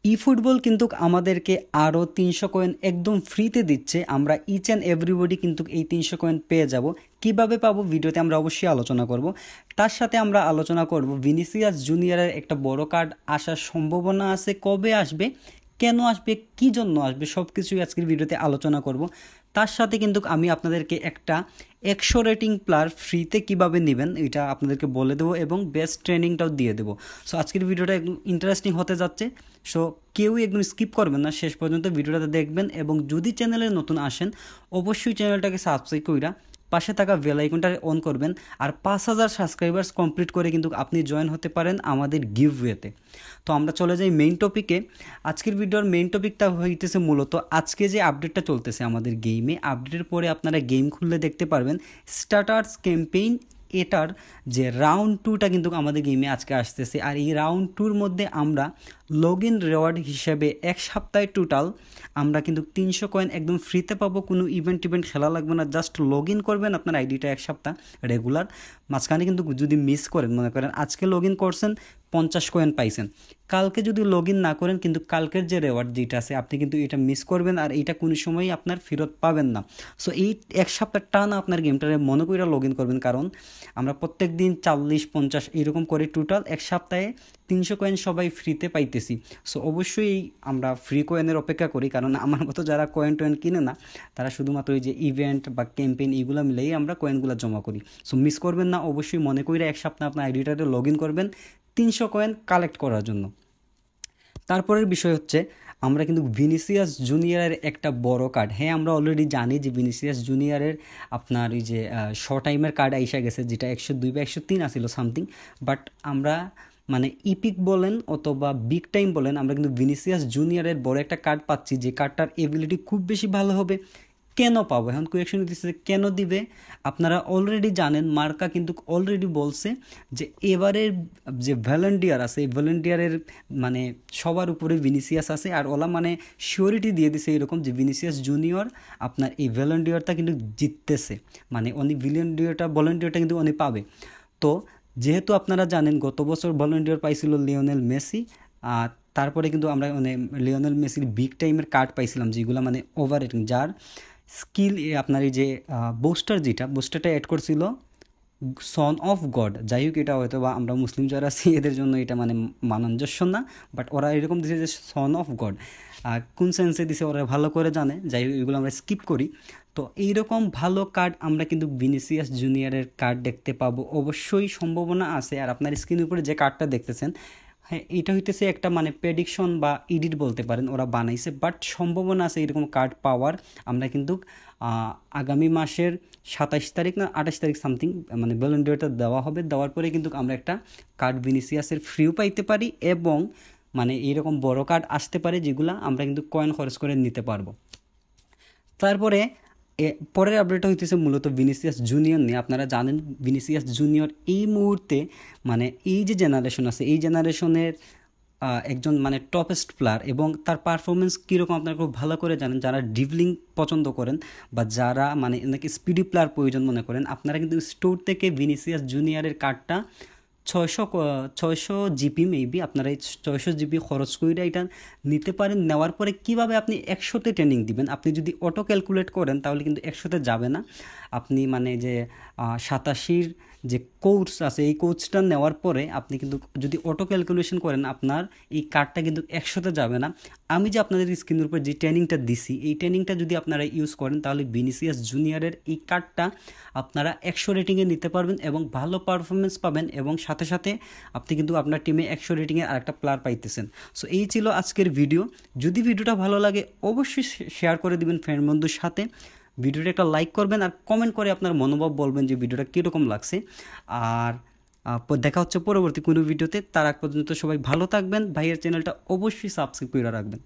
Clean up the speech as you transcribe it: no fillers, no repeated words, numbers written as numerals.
ই football কিন্তু আমাদেরকে আরও 300 কয়েন একদম ফ্রিতে দিচ্ছে। আমরা ইচ অ্যান্ড এভরিবডি কিন্তু এই 300 কয়েন পেয়ে যাব। কিভাবে পাবো ভিডিওতে আমরা অবশ্যই আলোচনা করব। তার সাথে আমরা আলোচনা করব ভিনিসিয়াস জুনিয়রের একটা বড় কার্ড আসার সম্ভাবনা আছে, কবে আসবে, কেন আসবে, কী জন্য আসবে, সব কিছুই আজকের ভিডিওতে আলোচনা করব। তার সাথে কিন্তু আমি আপনাদেরকে একটা 100 রেটিং প্লেয়ার ফ্রিতে কিভাবে নেবেন এটা আপনাদেরকে বলে দেবো এবং বেস্ট ট্রেনিংটাও দিয়ে দেবো। সো আজকের ভিডিওটা একদম ইন্টারেস্টিং হতে যাচ্ছে। সো কেউই একদম স্কিপ করবেন না, শেষ পর্যন্ত ভিডিওটা দেখবেন। এবং যদি চ্যানেলে নতুন আসেন অবশ্যই চ্যানেলটাকে সাবস্ক্রাইব কইরা পাশে থাকা বেল আইকনটা অন করবেন। আর 5000 সাবস্ক্রাইবার্স কমপ্লিট করে কিন্তু আপনি জয়েন হতে পারেন আমাদের গিভওয়েতে। তো আমরা চলে যাই মেইন টপিকে। আজকের ভিডিওর মেইন টপিকটা হইতেছে মূলত আজকে যে আপডেটটা চলতেছে আমাদের গেমে, আপডেটের পরে আপনারা গেম খুললে দেখতে পারবেন স্টার্টার্স ক্যাম্পেইন, এটার যে রাউন্ড 2টা কিন্তু আমাদের গেমে আজকে আসতেছে। আর এই রাউন্ড 2র মধ্যে আমরা লগ ইন রেওয়ার্ড হিসেবে এক সপ্তাহে টোটাল আমরা কিন্তু 300 কয়েন একদম ফ্রিতে পাবো। কোনো ইভেন্ট খেলা লাগবে না, জাস্ট লগ ইন করবেন আপনার আইডিটা এক সপ্তাহ রেগুলার। মাঝখানে কিন্তু যদি মিস করেন, মনে করেন আজকে লগ ইন করছেন 50 কয়েন পাইছেন, কালকে যদি লগ ইন না করেন কিন্তু কালকের যে রেওয়ার্ড যেটা আছে আপনি কিন্তু এটা মিস করবেন, আর এইটা কোনো সময়ই আপনার ফেরত পাবেন না। সো এই এক সপ্তাহ টানা আপনার গেমটারে মনে করে লগ ইন করবেন, কারণ আমরা প্রত্যেক দিন 40-50 এরকম করে টোটাল এক সপ্তাহে 300 কয়েন সবাই ফ্রিতে পাইতেছি। সো অবশ্যই আমরা ফ্রি কয়েনের অপেক্ষা করি, কারণ আমার মতো যারা কয়েন টয়েন কিনে না তারা শুধুমাত্র ওই যে ইভেন্ট বা ক্যাম্পেইন এইগুলো মিলেই আমরা কয়েনগুলো জমা করি। সো মিস করবেন না, অবশ্যই মনে করে এক সপ্তাহ আপনার আইডিটাতে লগ ইন করবেন 300 কয়েন কালেক্ট করার জন্য। তারপরের বিষয় হচ্ছে আমরা কিন্তু ভিনিসিয়াস জুনিয়রের একটা বড় কার্ড, হ্যাঁ আমরা অলরেডি জানি যে ভিনিসিয়াস জুনিয়রের আপনার ওই যে শর্ট টাইমের কার্ড আইসা গেছে, যেটা 102 বা 103 আসছিল সামথিং। বাট আমরা মানে ইপিক বলেন অথবা বিগ টাইম বলেন, আমরা কিন্তু ভিনিসিয়াস জুনিয়রের বড় একটা কার্ড পাচ্ছি, যে কার্ডটার এবিলিটি খুব বেশি ভালো হবে। কেন পাবো? এখন কোয়েকশন দিচ্ছে কেন দিবে। আপনারা অলরেডি জানেন, মার্কা কিন্তু অলরেডি বলছে যে এবারের যে ভলেন্টিয়ার আছে এই ভলেন্টিয়ারের মানে সবার উপরে ভিনিসিয়াস আছে। আর ওলা মানে শিওরিটি দিয়ে দিছে এরকম যে ভিনিসিয়াস জুনিয়র আপনার এই ভলেন্টিয়ারটা কিন্তু জিততেছে, মানে উনি ভলেন্টিয়ারটা কিন্তু উনি পাবে। তো যেহেতু আপনারা জানেন গত বছর ভলেন্টিয়ার পাইছিল লিওনেল মেসি, আর তারপরে কিন্তু আমরা মানে লিওনেল মেসির বিগ টাইমের কার্ড পাইছিলাম, যেগুলো মানে ওভার রেটিং, যার স্কিল আপনার এই যে বুস্টারটা অ্যাড করছিল সন অফ গড। যাই হোক, এটা হয়তো বা আমরা মুসলিম যারা আছি এদের জন্য এটা মানে মানাঞ্জস্য না, বাট ওরা এরকম দিছে যে সন অফ গড। কোন সেন্সে দিছে ওরা ভালো করে জানে, যাই হোক এগুলো আমরা স্কিপ করি। তো এইরকম ভালো কার্ড আমরা কিন্তু ভিনিসিয়াস জুনিয়রের কার্ড দেখতে পাবো, অবশ্যই সম্ভাবনা আছে। আর আপনার স্ক্রিনের উপরে যে কার্ডটা দেখতেছেন, হ্যাঁ এটা হইতেছে একটা মানে প্রেডিকশন বা এডিট বলতে পারেন, ওরা বানাইছে, বাট সম্ভাবনা আছে এরকম কার্ড পাওয়ার। আমরা কিন্তু আগামী মাসের 27 তারিখ না 28 তারিখ সামথিং মানে ভলেন্টিয়ারটা দেওয়া হবে, দেওয়ার পরে কিন্তু আমরা একটা কার্ড ভিনিসিয়াসের ফ্রিও পাইতে পারি, এবং মানে এইরকম বড় কার্ড আসতে পারে যেগুলা আমরা কিন্তু কয়েন খরচ করে নিতে পারবো। তারপরে পরের আপডেটটা হইতেছে মূলত ভিনিসিয়াস জুনিয়র নিয়ে। আপনারা জানেন ভিনিসিয়াস জুনিয়র এই মুহূর্তে মানে এই যে জেনারেশন আছে এই জেনারেশনের একজন মানে টপেস্ট প্লেয়ার, এবং তার পারফরমেন্স কীরকম আপনারা খুব ভালো করে জানেন। যারা ড্রিবলিং পছন্দ করেন বা যারা মানে নাকি স্পিডি প্লেয়ার প্রয়োজন মনে করেন, আপনারা কিন্তু স্টোর থেকে ভিনিসিয়াস জুনিয়রের কার্ডটা 600 জিবি মেবি আপনারা এই 600 জিবি খরচ করে এটা নিতে পারেন। নেওয়ার পরে কিভাবে আপনি 100তে ট্রেনিং দিবেন, আপনি যদি অটো ক্যালকুলেট করেন তাহলে কিন্তু 100তে যাবে না। আপনি মানে যে 87 যে কোর্স আছে এই কোর্সটা নেওয়ার পরে আপনি কিন্তু যদি অটো ক্যালকুলেশন করেন আপনার এই কার্ডটা কিন্তু 100তে যাবে না। আমি যে আপনাদের স্ক্রিনের উপর যে ট্রেনিংটা দিছি এই ট্রেনিংটা যদি আপনারা ইউজ করেন তাহলে ভিনিসিয়াস জুনিয়রের এই কার্ডটা আপনারা 100 রেটিংয়ে নিতে পারবেন এবং ভালো পারফরমেন্স পাবেন, এবং সাথে সাথে আপনি কিন্তু আপনার টিমে 100 রেটিংয়ের আরেকটা প্লেয়ার পাইতেছেন। সো এই ছিল আজকের ভিডিও। যদি ভিডিওটা ভালো লাগে অবশ্যই শেয়ার করে দিবেন ফ্রেন্ড বন্ধুর সাথে, ভিডিওটা একটা লাইক করবেন আর কমেন্ট করে আপনার মনোভাব বলবেন যে ভিডিওটা কীরকম লাগছে। আর দেখা হচ্ছে পরবর্তী কোনো ভিডিওতে। তার আগ পর্যন্ত সবাই ভালো থাকবেন, ভাইয়ের চ্যানেলটা অবশ্যই সাবস্ক্রাইব করে রাখবেন।